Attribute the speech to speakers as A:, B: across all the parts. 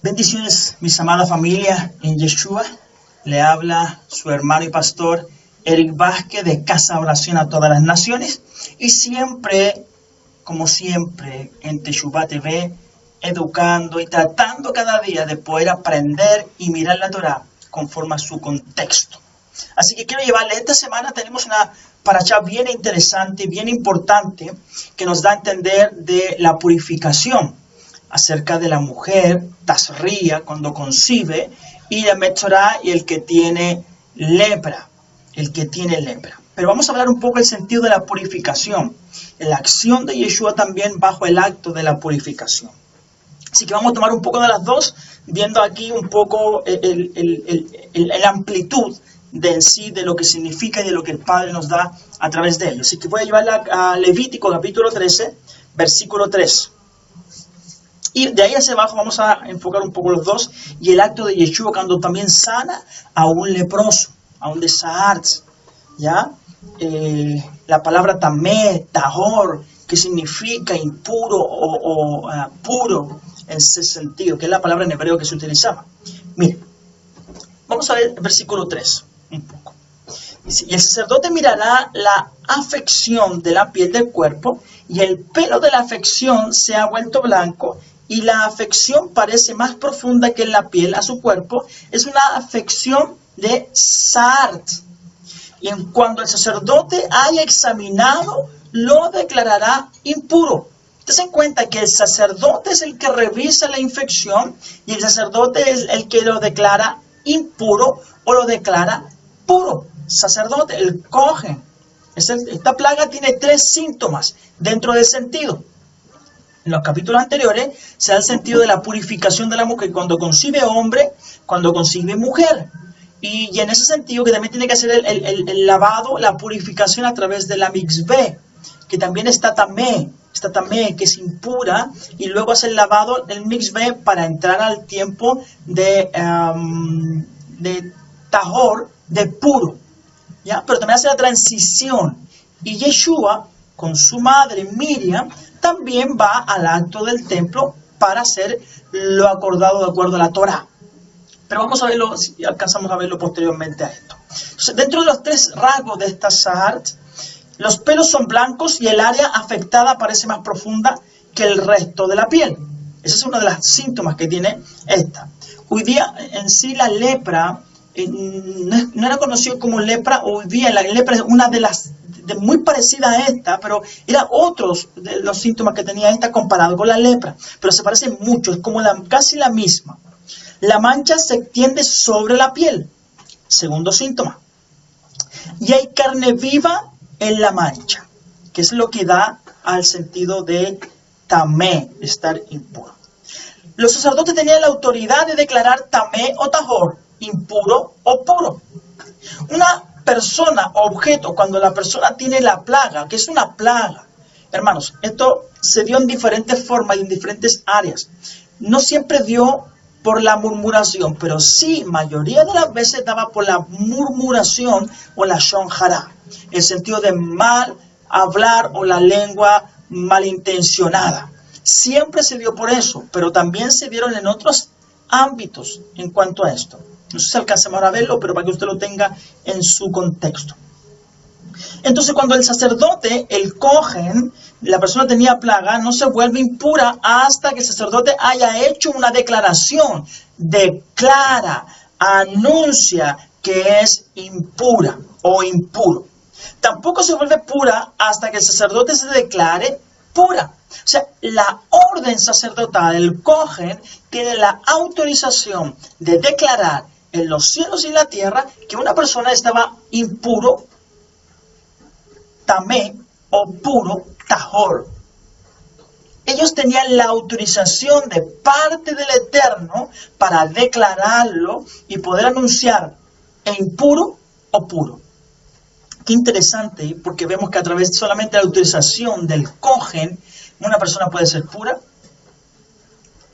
A: Bendiciones, mis amadas familias en Yeshua. Le habla su hermano y pastor Eric Vázquez de Casa Oración a Todas las Naciones. Y siempre, como siempre, en Teshuvah TV, educando y tratando cada día de poder aprender y mirar la Torah conforme a su contexto. Así que quiero llevarle, esta semana tenemos una parashá bien interesante, bien importante, que nos da a entender de la purificación, acerca de la mujer, Tasría, cuando concibe, y de Metzorah y el que tiene lepra, Pero vamos a hablar un poco del sentido de la purificación, la acción de Yeshua también bajo el acto de la purificación. Así que vamos a tomar un poco de las dos, viendo aquí un poco la amplitud de en sí, de lo que significa y de lo que el Padre nos da a través de ello. Así que voy a llevarla a Levítico capítulo 13, versículo 3. Y de ahí hacia abajo vamos a enfocar un poco los dos. Y el acto de Yeshua cuando también sana a un leproso, a un desahartz. ¿Ya? La palabra tamé, tahor, que significa impuro o puro en ese sentido, que es la palabra en hebreo que se utilizaba. Miren, vamos a ver el versículo 3 un poco. Dice, y el sacerdote mirará la afección de la piel del cuerpo, y el pelo de la afección se ha vuelto blanco, y la afección parece más profunda que en la piel a su cuerpo. Es una afección de Sart. Y en cuando el sacerdote haya examinado, lo declarará impuro. Ten en cuenta que el sacerdote es el que revisa la infección y el sacerdote es el que lo declara impuro o lo declara puro. Sacerdote, el cohen. Esta plaga tiene 3 síntomas dentro del sentido. En los capítulos anteriores se da el sentido de la purificación de la mujer cuando concibe hombre, cuando concibe mujer. Y en ese sentido que también tiene que hacer el lavado, la purificación a través de la mixvé, que también está tamé, que es impura, y luego hace el lavado, el mixvé, para entrar al tiempo de tahor, de puro. ¿Ya? Pero también hace la transición. Y Yeshua, con su madre Miriam, también va al acto del templo para hacer lo acordado de acuerdo a la Torah. Pero vamos a verlo, si alcanzamos a verlo posteriormente a esto. Entonces, dentro de los 3 rasgos de esta Sahart, los pelos son blancos y el área afectada parece más profunda que el resto de la piel. Ese es uno de los síntomas que tiene esta. Hoy día en sí la lepra no era conocido como lepra. Hoy día la lepra es una de las muy parecida a esta, pero eran otros de los síntomas que tenía esta comparado con la lepra. Pero se parece mucho, es como casi la misma. La mancha se extiende sobre la piel. Segundo síntoma. Y hay carne viva en la mancha, que es lo que da al sentido de tamé, estar impuro. Los sacerdotes tenían la autoridad de declarar tamé o tahor, impuro o puro. Una persona o objeto, cuando la persona tiene la plaga, que es una plaga, hermanos, esto se dio en diferentes formas y en diferentes áreas. No siempre dio por la murmuración, pero sí, mayoría de las veces daba por la murmuración o la shon hara, el sentido de mal hablar o la lengua malintencionada. Siempre se dio por eso, pero también se dieron en otros ámbitos en cuanto a esto. No sé si alcanzamos a verlo, pero para que usted lo tenga en su contexto. Entonces, cuando el sacerdote, el cohen, la persona tenía plaga, no se vuelve impura hasta que el sacerdote haya hecho una declaración, declara, anuncia que es impura o impuro. Tampoco se vuelve pura hasta que el sacerdote se declare pura. O sea, la orden sacerdotal del cohen tiene la autorización de declarar en los cielos y la tierra que una persona estaba impuro, tamé o puro, tahor. Ellos tenían la autorización de parte del Eterno para declararlo y poder anunciar impuro o puro. Qué interesante, porque vemos que a través solamente de la autorización del cohen, una persona puede ser pura,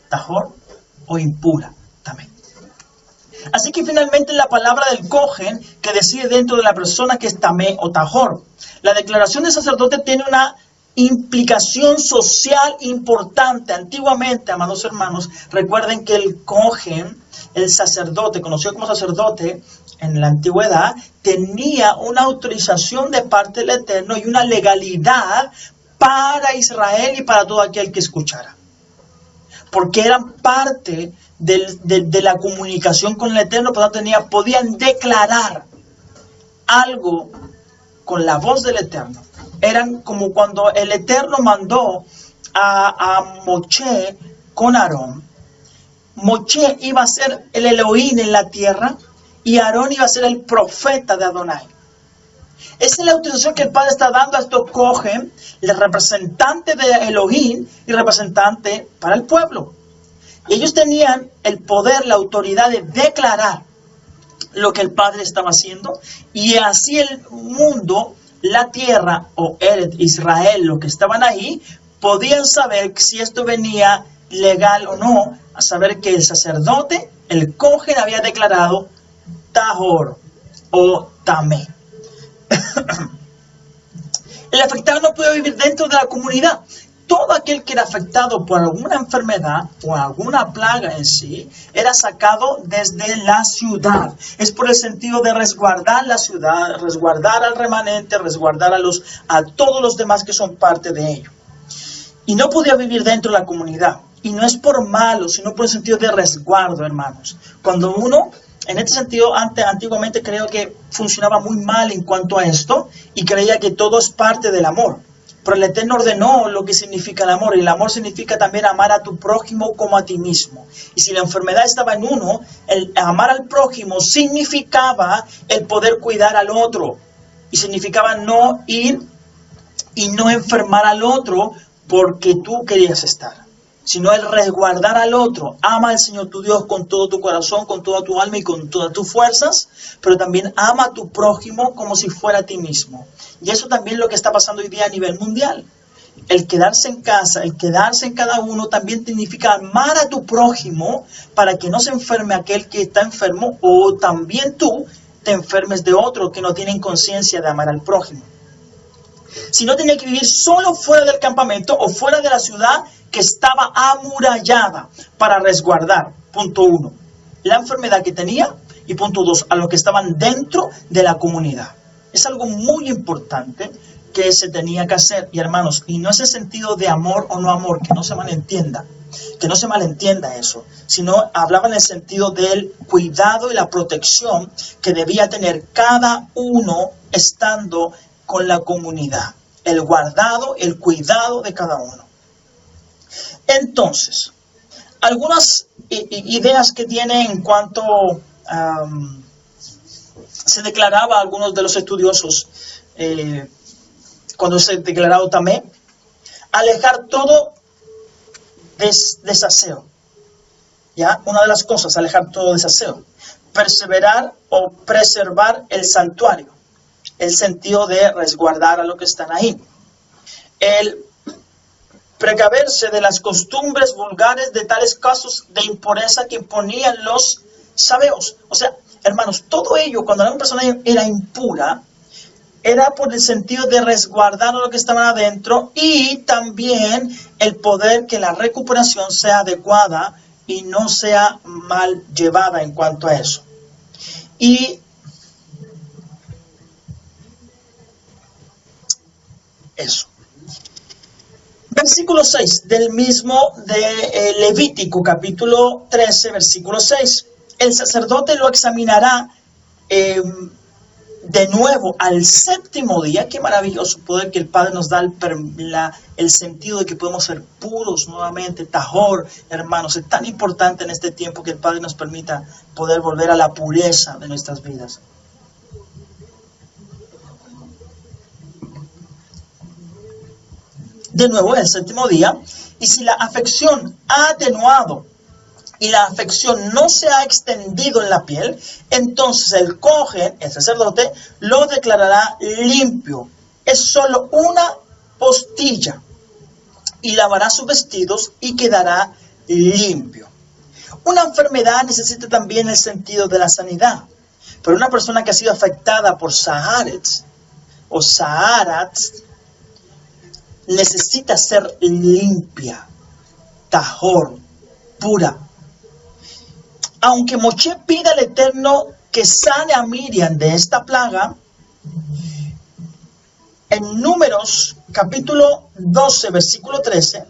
A: tahor o impura también. Así que finalmente la palabra del cohen que decide dentro de la persona que es tamé o tahor. La declaración del sacerdote tiene una implicación social importante. Antiguamente, amados hermanos, recuerden que el cohen, el sacerdote, conocido como sacerdote en la antigüedad, tenía una autorización de parte del Eterno y una legalidad para Israel y para todo aquel que escuchara. Porque eran parte de la comunicación con el Eterno, por lo tanto podían declarar algo con la voz del Eterno. Eran como cuando el Eterno mandó a Moshe con Aarón. Moshe iba a ser el Elohim en la tierra y Aarón iba a ser el profeta de Adonai. Esa es la autorización que el Padre está dando a estos cohen, el representante de Elohim y representante para el pueblo. Ellos tenían el poder, la autoridad de declarar lo que el Padre estaba haciendo, y así el mundo, la tierra o Israel, los que estaban ahí, podían saber si esto venía legal o no, a saber que el sacerdote, el cohen, había declarado tahor o tamé. El afectado no podía vivir dentro de la comunidad. Todo aquel que era afectado por alguna enfermedad o alguna plaga en sí, era sacado desde la ciudad. Es por el sentido de resguardar la ciudad, resguardar al remanente, resguardar a todos los demás que son parte de ello. Y no podía vivir dentro de la comunidad. Y no es por malo, sino por el sentido de resguardo, hermanos. Cuando uno, en este sentido, antiguamente creo que funcionaba muy mal en cuanto a esto, y creía que todo es parte del amor. Pero el Eterno ordenó lo que significa el amor, y el amor significa también amar a tu prójimo como a ti mismo. Y si la enfermedad estaba en uno, el amar al prójimo significaba el poder cuidar al otro, y significaba no ir y no enfermar al otro porque tú querías estar, sino el resguardar al otro. Ama al Señor tu Dios con todo tu corazón, con toda tu alma y con todas tus fuerzas, pero también ama a tu prójimo como si fuera a ti mismo. Y eso también es lo que está pasando hoy día a nivel mundial. El quedarse en casa, el quedarse en cada uno también significa amar a tu prójimo para que no se enferme aquel que está enfermo, o también tú te enfermes de otro que no tienen conciencia de amar al prójimo. Si no, tenía que vivir solo fuera del campamento o fuera de la ciudad que estaba amurallada para resguardar, punto 1, la enfermedad que tenía, y punto 2, a los que estaban dentro de la comunidad. Es algo muy importante que se tenía que hacer. Y hermanos, y no es el sentido de amor o no amor, que no se malentienda eso, sino hablaba en el sentido del cuidado y la protección que debía tener cada uno estando con la comunidad, el guardado, el cuidado de cada uno. Entonces, algunas ideas que tiene en cuanto se declaraba a algunos de los estudiosos cuando se declaraba tamé, alejar todo desaseo. ¿Ya? Una de las cosas, alejar todo desaseo. Perseverar o preservar el santuario. El sentido de resguardar a los que están ahí. El precaverse de las costumbres vulgares de tales casos de impureza que imponían los sabeos. O sea, hermanos, todo ello, cuando una persona era impura, era por el sentido de resguardar a los que estaban adentro, y también el poder que la recuperación sea adecuada y no sea mal llevada en cuanto a eso. Y eso. Versículo 6 del mismo de Levítico, capítulo 13, versículo 6. El sacerdote lo examinará de nuevo al séptimo día. Qué maravilloso poder que el Padre nos da el sentido de que podemos ser puros nuevamente. Tahor, hermanos, es tan importante en este tiempo que el Padre nos permita poder volver a la pureza de nuestras vidas. De nuevo, el séptimo día, y si la afección ha atenuado y la afección no se ha extendido en la piel, entonces el cohen, el sacerdote, lo declarará limpio. Es solo una postilla, y lavará sus vestidos y quedará limpio. Una enfermedad necesita también el sentido de la sanidad, pero una persona que ha sido afectada por Saharetz o Saharatz, necesita ser limpia, tahor, pura. Aunque Moshe pida al Eterno que sane a Miriam de esta plaga, en Números capítulo 12, versículo 13,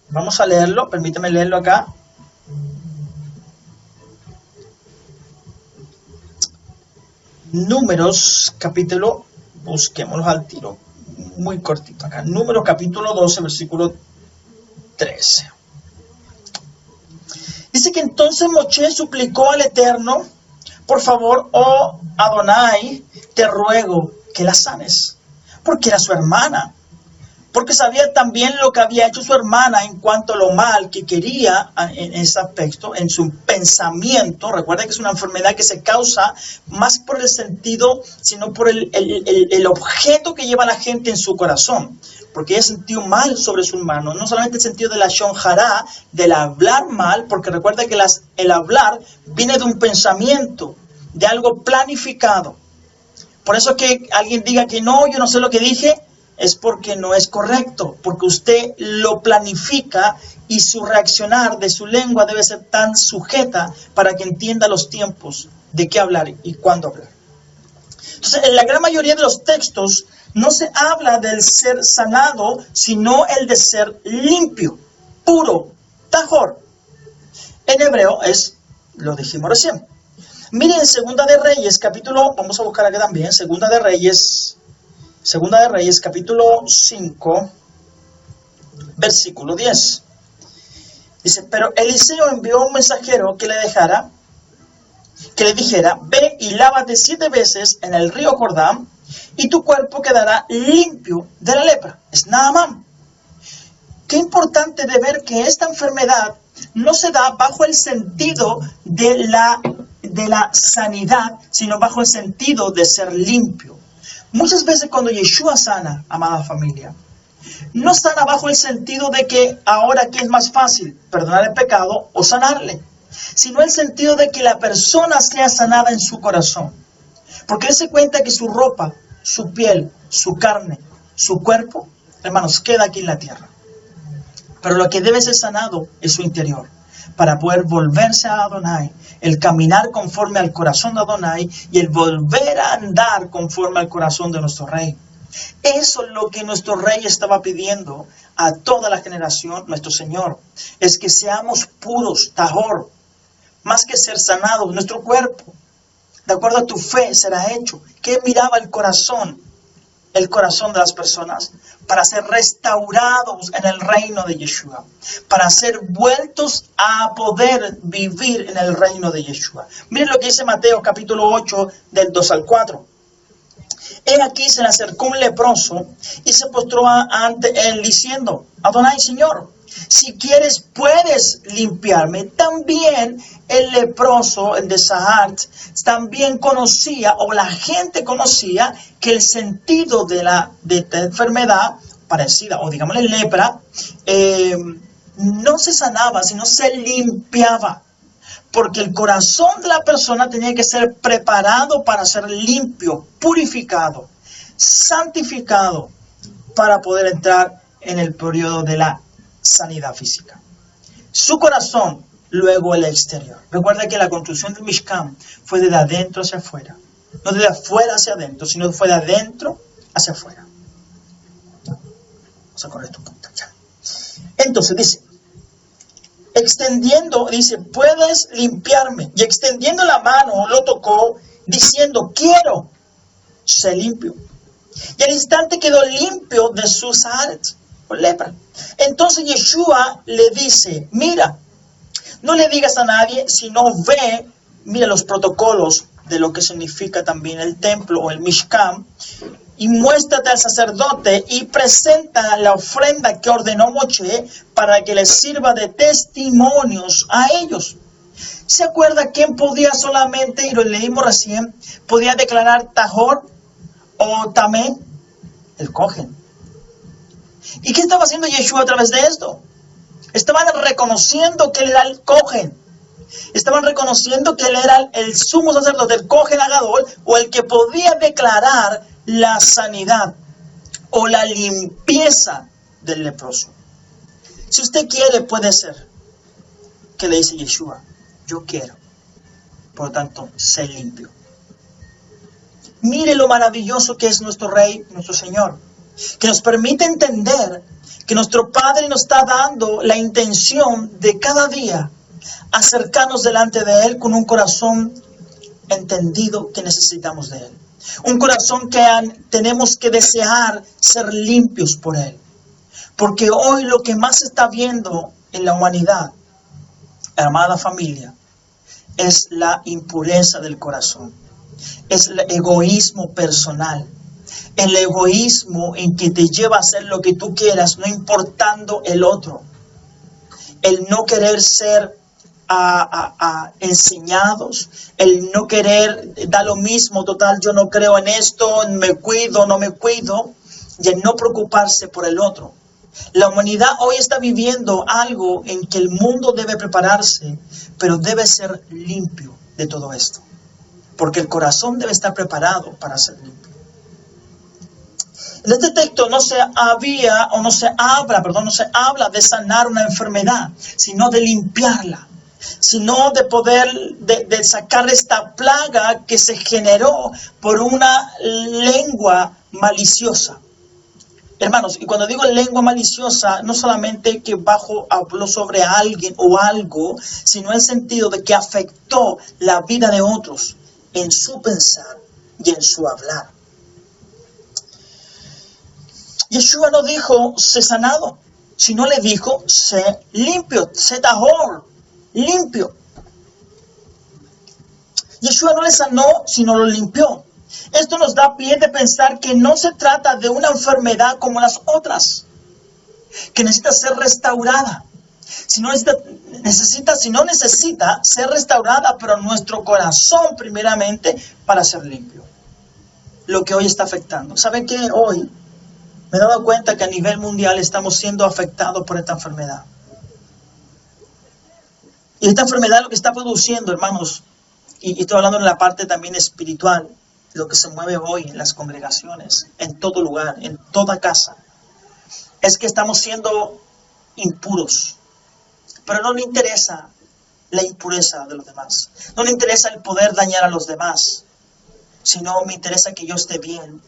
A: vamos a leerlo, permíteme leerlo acá. Números capítulo, busquémoslo al tiro, muy cortito acá. Números capítulo 12, versículo 13. Dice que entonces Moshe suplicó al Eterno: por favor, oh Adonai, te ruego que la sanes, porque era su hermana, porque sabía también lo que había hecho su hermana en cuanto a lo mal que quería en ese aspecto, en su pensamiento. Recuerda que es una enfermedad que se causa más por el sentido, sino por el objeto que lleva la gente en su corazón, porque ella sintió mal sobre su hermano, no solamente el sentido de la shon hará, del hablar mal, porque recuerda que el hablar viene de un pensamiento, de algo planificado. Por eso que alguien diga que no, yo no sé lo que dije, es porque no es correcto, porque usted lo planifica y su reaccionar de su lengua debe ser tan sujeta para que entienda los tiempos de qué hablar y cuándo hablar. Entonces, en la gran mayoría de los textos no se habla del ser sanado, sino el de ser limpio, puro, tahor. En hebreo lo dijimos recién. Miren, Segunda de Reyes, capítulo, vamos a buscar aquí también, Segunda de Reyes, capítulo 5, versículo 10. Dice: pero Eliseo envió un mensajero que le dijera: ve y lávate 7 veces en el río Jordán, y tu cuerpo quedará limpio de la lepra. Es Naamán. Qué importante de ver que esta enfermedad no se da bajo el sentido de la sanidad, sino bajo el sentido de ser limpio. Muchas veces cuando Yeshua sana, amada familia, no sana bajo el sentido de que ahora ¿qué es más fácil? ¿Perdonar el pecado o sanarle? Sino el sentido de que la persona sea sanada en su corazón. Porque él se cuenta que su ropa, su piel, su carne, su cuerpo, hermanos, queda aquí en la tierra. Pero lo que debe ser sanado es su interior, para poder volverse a Adonai, el caminar conforme al corazón de Adonai y el volver a andar conforme al corazón de nuestro Rey. Eso es lo que nuestro Rey estaba pidiendo a toda la generación, nuestro Señor, es que seamos puros, tahor, más que ser sanados, nuestro cuerpo, de acuerdo a tu fe, será hecho. ¿Qué miraba el corazón de las personas? Para ser restaurados en el reino de Yeshua, para ser vueltos a poder vivir en el reino de Yeshua. Miren lo que dice Mateo capítulo 8 del 2 al 4. He aquí se le acercó un leproso y se postró ante él diciendo: Adonai, Señor, si quieres puedes limpiarme. También el leproso, el de Sahart, también conocía, o la gente conocía, que el sentido de esta enfermedad parecida, o digámosle lepra, no se sanaba, sino se limpiaba. Porque el corazón de la persona tenía que ser preparado para ser limpio, purificado, santificado, para poder entrar en el periodo de la sanidad física. Su corazón, luego el exterior. Recuerda que la construcción del Mishkan fue de adentro hacia afuera. No de afuera hacia adentro, sino fue de adentro hacia afuera. Vamos a correr tu punto ya. Entonces dice, dice, puedes limpiarme. Y extendiendo la mano, lo tocó, diciendo, quiero ser limpio. Y al instante quedó limpio de su Sahart, o lepra. Entonces Yeshua le dice, mira, no le digas a nadie, sino ve, mira los protocolos de lo que significa también el templo o el Mishkan, y muéstrate al sacerdote y presenta la ofrenda que ordenó Moshe para que les sirva de testimonios a ellos. ¿Se acuerda quién podía solamente, y lo leímos recién, podía declarar Tahor o Tamé? El Cohen. ¿Y qué estaba haciendo Yeshua a través de esto? Estaban reconociendo que él era el Cohen. Estaban reconociendo que él era el sumo sacerdote, el Cohen Agadol, o el que podía declarar la sanidad o la limpieza del leproso. Si usted quiere, puede ser. ¿Qué le dice Yeshua? Yo quiero. Por lo tanto, sé limpio. Mire lo maravilloso que es nuestro Rey, nuestro Señor, que nos permite entender que nuestro Padre nos está dando la intención de cada día acercarnos delante de Él con un corazón entendido que necesitamos de Él. Un corazón que tenemos que desear ser limpios por Él. Porque hoy lo que más se está viendo en la humanidad, amada familia, es la impureza del corazón. Es el egoísmo personal. El egoísmo en que te lleva a hacer lo que tú quieras, no importando el otro. El no querer ser enseñados, el no querer, da lo mismo, total, yo no creo en esto, me cuido, no me cuido, y el no preocuparse por el otro. La humanidad hoy está viviendo algo en que el mundo debe prepararse, pero debe ser limpio de todo esto, porque el corazón debe estar preparado para ser limpio. En este texto no se habla de sanar una enfermedad, sino de limpiarla, sino de poder de sacar esta plaga que se generó por una lengua maliciosa. Hermanos, y cuando digo lengua maliciosa, no solamente que habló sobre alguien o algo, sino en el sentido de que afectó la vida de otros en su pensar y en su hablar. Yeshua no dijo, sé sanado, sino le dijo, sé limpio, sé tahor, limpio. Yeshua no le sanó, sino lo limpió. Esto nos da pie de pensar que no se trata de una enfermedad como las otras, que necesita ser restaurada. Si no necesita ser restaurada, pero nuestro corazón primeramente para ser limpio. Lo que hoy está afectando. ¿Saben qué? Hoy me he dado cuenta que a nivel mundial estamos siendo afectados por esta enfermedad. Y esta enfermedad lo que está produciendo, hermanos, y estoy hablando en la parte también espiritual, lo que se mueve hoy en las congregaciones, en todo lugar, en toda casa, es que estamos siendo impuros. Pero no le interesa la impureza de los demás. No le interesa el poder dañar a los demás, sino me interesa que yo esté bien,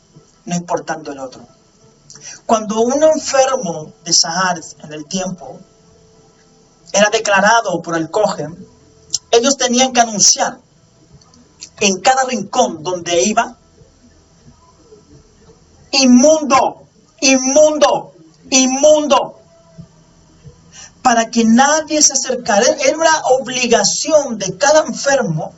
A: no importando el otro. Cuando un enfermo de Sahar en el tiempo era declarado por el Cohen, ellos tenían que anunciar en cada rincón donde iba, inmundo, inmundo, inmundo, para que nadie se acercara. Era una obligación de cada enfermo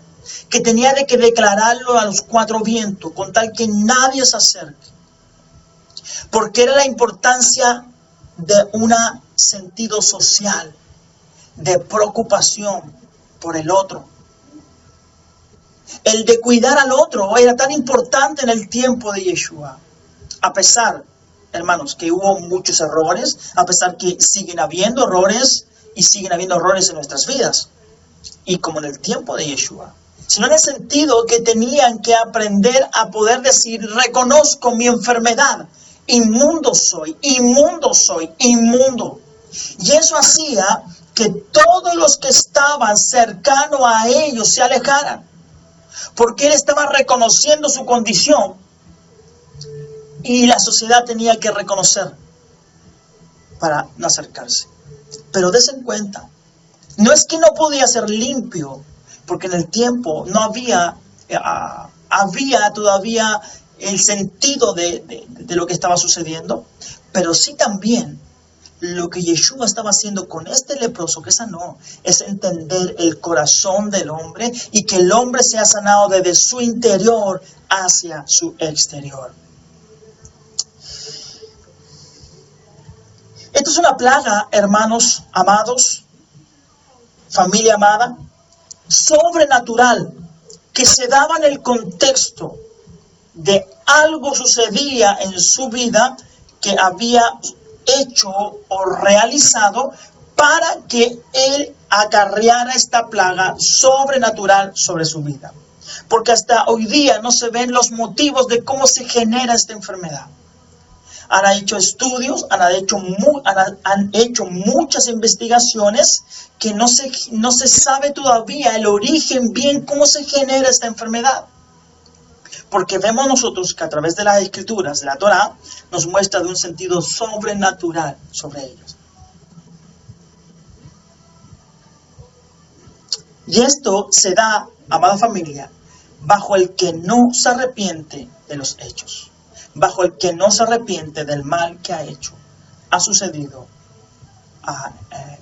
A: que tenía de que declararlo a los cuatro vientos, con tal que nadie se acerque. Porque era la importancia de un sentido social, de preocupación por el otro. El de cuidar al otro era tan importante en el tiempo de Yeshua. A pesar, hermanos, que hubo muchos errores, a pesar que siguen habiendo errores y siguen habiendo errores en nuestras vidas. Y como en el tiempo de Yeshua. Sino en el sentido que tenían que aprender a poder decir, reconozco mi enfermedad. Inmundo soy, inmundo soy, inmundo. Y eso hacía que todos los que estaban cercanos a ellos se alejaran. Porque él estaba reconociendo su condición y la sociedad tenía que reconocer para no acercarse. Pero des en cuenta, no es que no podía ser limpio, porque en el tiempo no había todavía el sentido de lo que estaba sucediendo, pero sí también lo que Yeshua estaba haciendo con este leproso que sanó es entender el corazón del hombre y que el hombre sea sanado desde su interior hacia su exterior. Esto es una plaga, hermanos amados, familia amada, sobrenatural, que se daba en el contexto de algo sucedía en su vida que había hecho o realizado para que él acarreara esta plaga sobrenatural sobre su vida. Porque hasta hoy día no se ven los motivos de cómo se genera esta enfermedad. han hecho estudios, han hecho muchas investigaciones que no se sabe todavía el origen bien, cómo se genera esta enfermedad. Porque vemos nosotros que a través de las escrituras, de la Torá, nos muestra de un sentido sobrenatural sobre ellos. Y esto se da, amada familia, bajo el que no se arrepiente de los hechos, bajo el que no se arrepiente del mal que ha hecho, ha sucedido,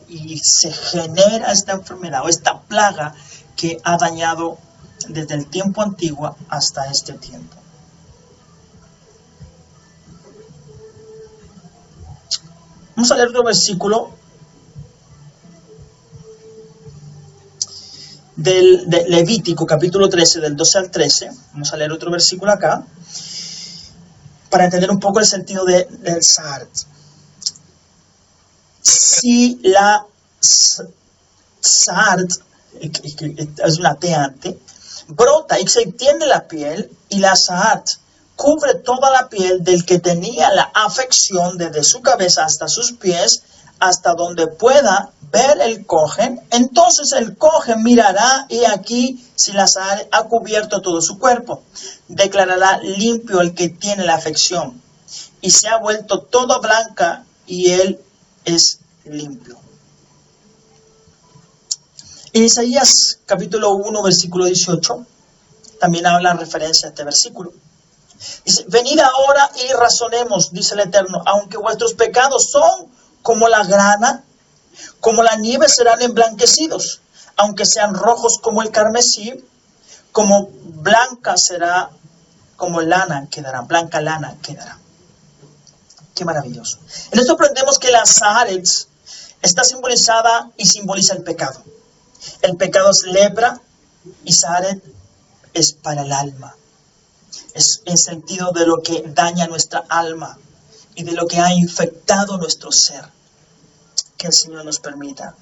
A: y se genera esta enfermedad o esta plaga que ha dañado desde el tiempo antiguo hasta este tiempo. Vamos a leer otro versículo de Levítico, capítulo 13, del 12 al 13. Vamos a leer otro versículo acá, para entender un poco el sentido del Sahart. Si la Sahart, es una teante, brota y se extiende la piel, y la Sahart cubre toda la piel del que tenía la afección desde su cabeza hasta sus pies, hasta donde pueda ver el cohen, entonces el cohen mirará y aquí si la Sahart ha cubierto todo su cuerpo, declarará limpio el que tiene la afección, y se ha vuelto toda blanca y él es limpio. En Isaías capítulo 1, versículo 18, también habla referencia a este versículo. Dice, venid ahora y razonemos, dice el Eterno, aunque vuestros pecados son como la grana, como la nieve serán emblanquecidos, aunque sean rojos como el carmesí, como blanca será, como lana quedará, blanca lana quedará. Qué maravilloso. En esto aprendemos que la Sahart está simbolizada y simboliza el pecado. El pecado es lepra y Sahart es para el alma. Es en sentido de lo que daña nuestra alma y de lo que ha infectado nuestro ser. Que el Señor nos permita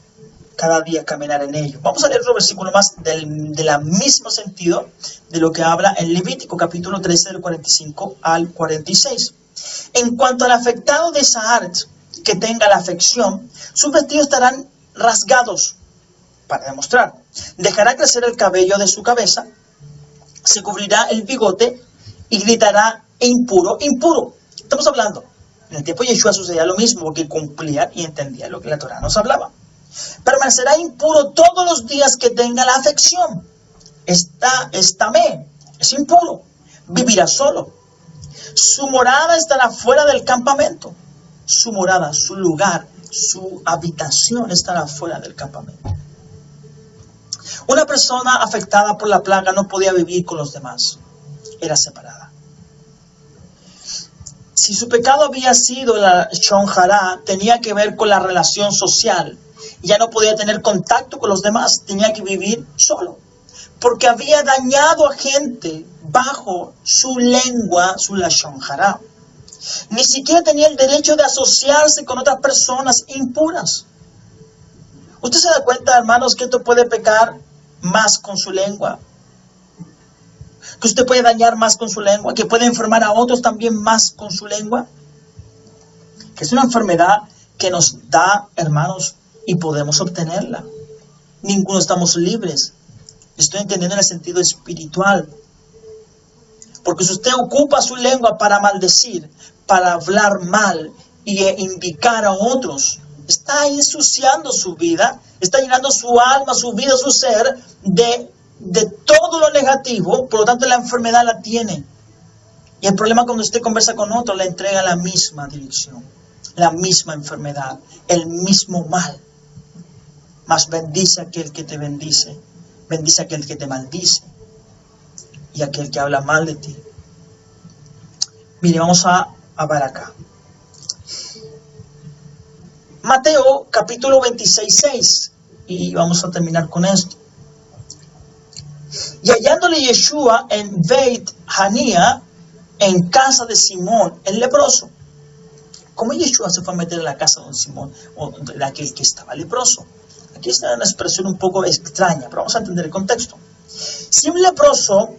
A: cada día caminar en ello. Vamos a leer otro versículo más del mismo sentido de lo que habla en Levítico capítulo 13 del 45 al 46. En cuanto al afectado de Sahart que tenga la afección, sus vestidos estarán rasgados para demostrar. Dejará crecer el cabello de su cabeza, se cubrirá el bigote y gritará impuro, impuro. Estamos hablando, en el tiempo de Yeshua sucedía lo mismo porque cumplía y entendía lo que la Torá nos hablaba. Permanecerá impuro todos los días que tenga la afección. Es impuro. Vivirá solo. Su morada estará fuera del campamento. Su morada, su lugar, su habitación estará fuera del campamento. Una persona afectada por la plaga no podía vivir con los demás. Era separada. Si su pecado había sido la Shon Hara, tenía que ver con la relación social. Ya no podía tener contacto con los demás. Tenía que vivir solo. Porque había dañado a gente bajo su lengua, su Lashon Hara. Ni siquiera tenía el derecho de asociarse con otras personas impuras. ¿Usted se da cuenta, hermanos, que esto puede pecar más con su lengua? Que usted puede dañar más con su lengua, que puede enfermar a otros también más con su lengua. Que es una enfermedad que nos da, hermanos, y podemos obtenerla. Ninguno estamos libres. Estoy entendiendo en el sentido espiritual. Porque si usted ocupa su lengua para maldecir, para hablar mal y indicar a otros, está ensuciando su vida, está llenando su alma, su vida, su ser de todo lo negativo. Por lo tanto, la enfermedad la tiene. Y el problema cuando usted conversa con otro, le entrega la misma dirección, la misma enfermedad, el mismo mal. Mas bendice a aquel que te bendice, bendice a aquel que te maldice y a aquel que habla mal de ti. Mire, vamos a ver acá. Mateo capítulo 26:6, y vamos a terminar con esto. Y hallándole Yeshua en Beit Hanía, en casa de Simón el leproso. ¿Cómo Yeshua se fue a meter en la casa de Simón, o de aquel que estaba leproso? Aquí está una expresión un poco extraña, pero vamos a entender el contexto. Si un leproso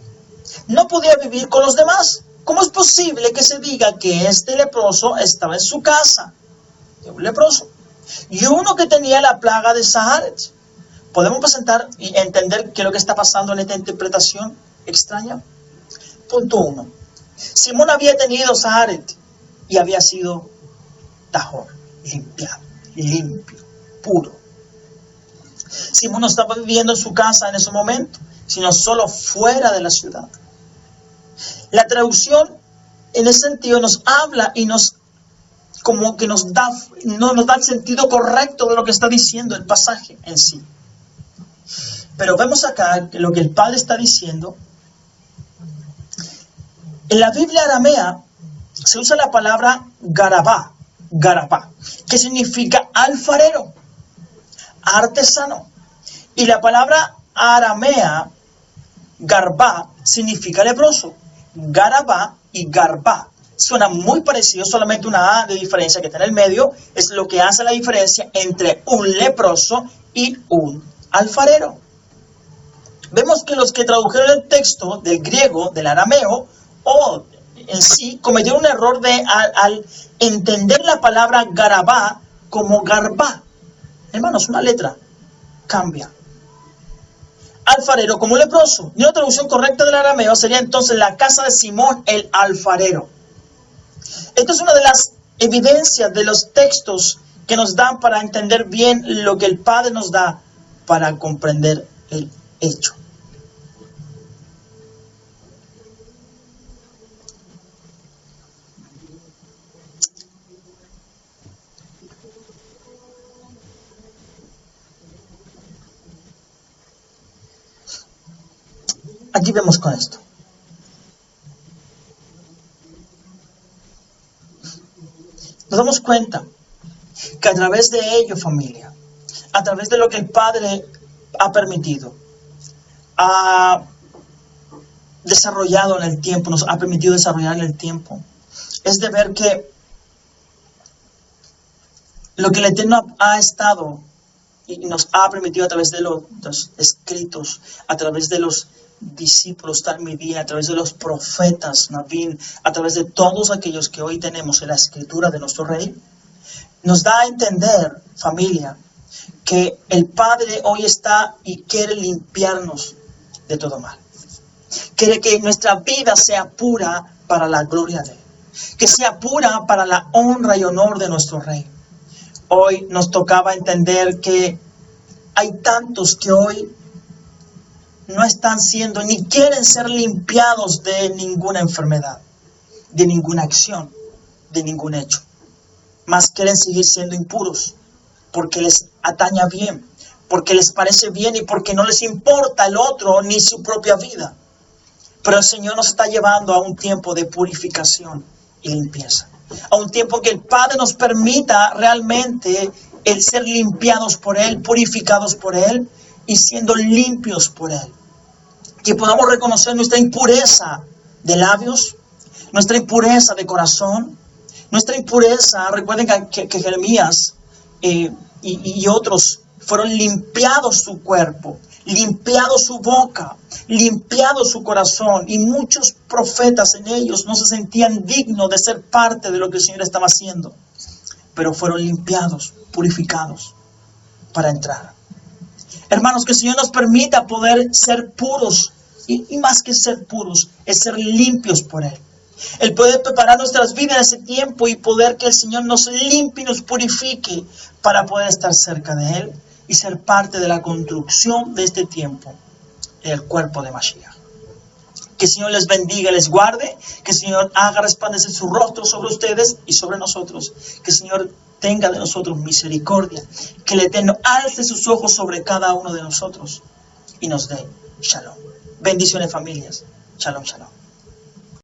A: no podía vivir con los demás, ¿Cómo es posible que se diga que este leproso estaba en su casa? Un leproso. Y uno que tenía la plaga de Saharet. ¿Podemos presentar y entender qué es lo que está pasando en esta interpretación extraña? Punto 1. Simón había tenido Saharet y había sido tahor, limpiado, limpio, puro. Simón no estaba viviendo en su casa en ese momento, sino solo fuera de la ciudad. La traducción en ese sentido nos habla y nos como que nos da el sentido correcto de lo que está diciendo el pasaje en sí. Pero vemos acá que lo que el Padre está diciendo. En la Biblia aramea se usa la palabra garabá, que significa alfarero, artesano. Y la palabra aramea, garbá, significa leproso. Garabá y garbá suenan muy parecidos, solamente una A de diferencia que está en el medio es lo que hace la diferencia entre un leproso y un alfarero. Vemos que los que tradujeron el texto del griego, del arameo, o en sí, cometieron un error al entender la palabra garabá como garbá. Hermanos, una letra cambia. Alfarero como leproso. Y una traducción correcta del arameo sería entonces la casa de Simón el alfarero. Esto es una de las evidencias de los textos que nos dan para entender bien lo que el Padre nos da para comprender el hecho. Aquí vemos con esto. Nos damos cuenta que a través de ello, familia, a través de lo que el Padre ha permitido, ha desarrollado en el tiempo, nos ha permitido desarrollar en el tiempo, es de ver que lo que el Eterno ha estado y nos ha permitido a través de los escritos, a través de los discípulos Talmidim, a través de los profetas Nabín, a través de todos aquellos que hoy tenemos en la escritura de nuestro Rey, nos da a entender, familia, que el Padre hoy está y quiere limpiarnos de todo mal. Quiere que nuestra vida sea pura para la gloria de Él, que sea pura para la honra y honor de nuestro Rey. Hoy nos tocaba entender que hay tantos que hoy no están siendo ni quieren ser limpiados de ninguna enfermedad, de ninguna acción, de ningún hecho. Más quieren seguir siendo impuros porque les ataña bien, porque les parece bien y porque no les importa el otro ni su propia vida. Pero el Señor nos está llevando a un tiempo de purificación y limpieza. A un tiempo que el Padre nos permita realmente el ser limpiados por Él, purificados por Él y siendo limpios por Él. Que podamos reconocer nuestra impureza de labios, nuestra impureza de corazón, nuestra impureza. Recuerden que Jeremías y otros fueron limpiados su cuerpo, limpiado su boca, limpiado su corazón, y muchos profetas en ellos no se sentían dignos de ser parte de lo que el Señor estaba haciendo, pero fueron limpiados, purificados para entrar. Hermanos, que el Señor nos permita poder ser puros, y más que ser puros, es ser limpios por Él. El poder preparar nuestras vidas en ese tiempo y poder que el Señor nos limpie y nos purifique para poder estar cerca de Él y ser parte de la construcción de este tiempo, el cuerpo de Mashiach. Que el Señor les bendiga y les guarde, que el Señor haga resplandecer su rostro sobre ustedes y sobre nosotros, que el Señor tenga de nosotros misericordia, que el Eterno alce sus ojos sobre cada uno de nosotros y nos dé shalom. Bendiciones, familias. Shalom, shalom.